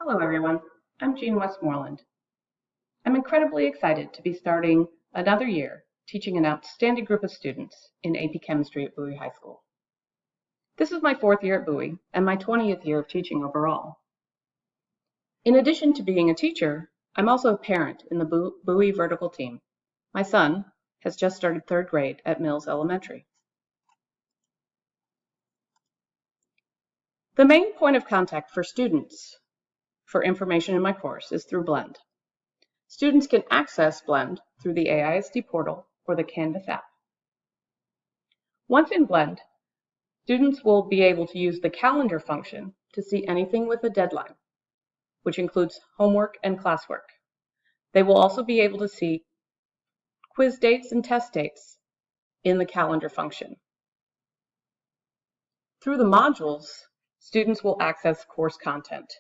Hello everyone, I'm Jean Westmoreland. I'm incredibly excited to be starting another year teaching an outstanding group of students in AP Chemistry at Bowie High School. This is my 4th year at Bowie and my 20th year of teaching overall. In addition to being a teacher, I'm also a parent in the Bowie vertical team. My son has just started 3rd grade at Mills Elementary. The main point of contact for students for information in my course is through Blend. Students can access Blend through the AISD portal or the Canvas app. Once in Blend, students will be able to use the calendar function to see anything with a deadline, which includes homework and classwork. They will also be able to see quiz dates and test dates in the calendar function. Through the modules, students will access course content,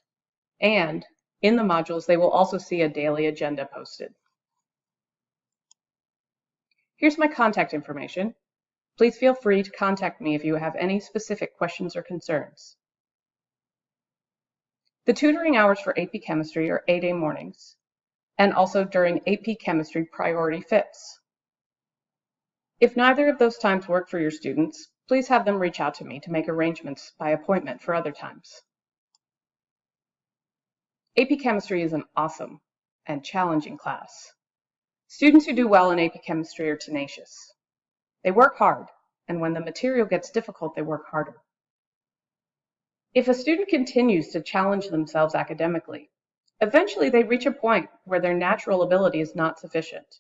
and in the modules, they will also see a daily agenda posted. Here's my contact information. Please feel free to contact me if you have any specific questions or concerns. The tutoring hours for AP Chemistry are 8 a.m. mornings, and also during AP Chemistry priority fits. If neither of those times work for your students, please have them reach out to me to make arrangements by appointment for other times. AP Chemistry is an awesome and challenging class. Students who do well in AP Chemistry are tenacious. They work hard, and when the material gets difficult, they work harder. If a student continues to challenge themselves academically, eventually they reach a point where their natural ability is not sufficient.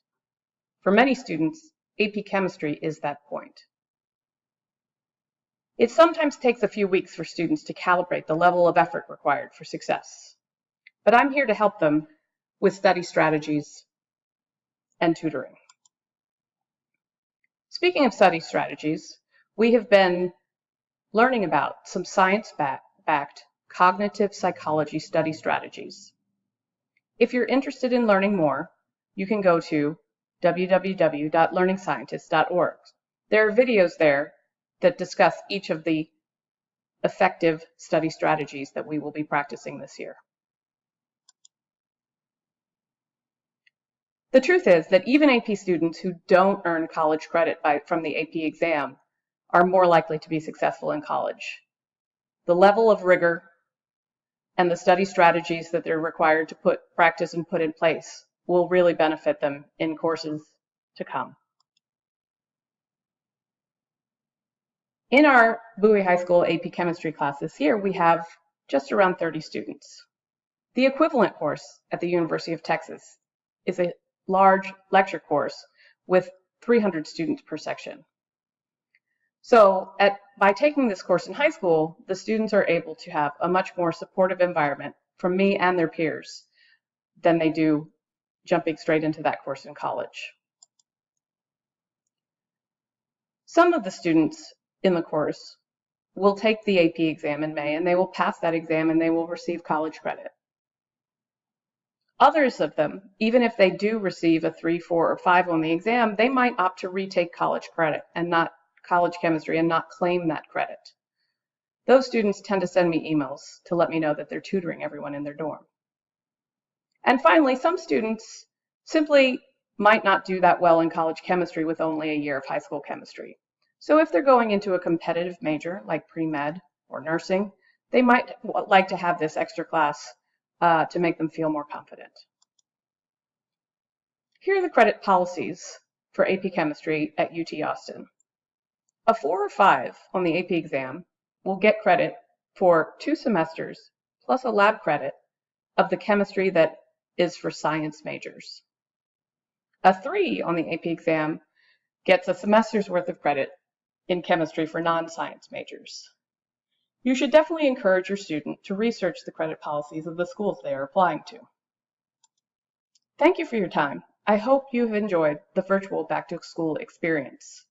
For many students, AP Chemistry is that point. It sometimes takes a few weeks for students to calibrate the level of effort required for success, but I'm here to help them with study strategies and tutoring. Speaking of study strategies, we have been learning about some science-backed cognitive psychology study strategies. If you're interested in learning more, you can go to www.learningscientist.org. There are videos there that discuss each of the effective study strategies that we will be practicing this year. The truth is that even AP students who don't earn college credit from the AP exam are more likely to be successful in college. The level of rigor and the study strategies that they're required to practice and put in place will really benefit them in courses to come. In our Bowie High School AP Chemistry class this year, we have just around 30 students. The equivalent course at the University of Texas is a large lecture course with 300 students per section. So by taking this course in high school, the students are able to have a much more supportive environment from me and their peers than they do jumping straight into that course in college. Some of the students in the course will take the AP exam in May, and they will pass that exam and they will receive college credit. Others of them, even if they do receive a 3, 4, or 5 on the exam, they might opt to retake college credit and not college chemistry and not claim that credit. Those students tend to send me emails to let me know that they're tutoring everyone in their dorm. And finally, some students simply might not do that well in college chemistry with only a year of high school chemistry. So if they're going into a competitive major like pre-med or nursing, they might like to have this extra class to make them feel more confident. Here are the credit policies for AP Chemistry at UT Austin. A 4 or 5 on the AP exam will get credit for 2 semesters plus a lab credit of the chemistry that is for science majors. A 3 on the AP exam gets a semester's worth of credit in chemistry for non-science majors. You should definitely encourage your student to research the credit policies of the schools they are applying to. Thank you for your time. I hope you have enjoyed the virtual back-to-school experience.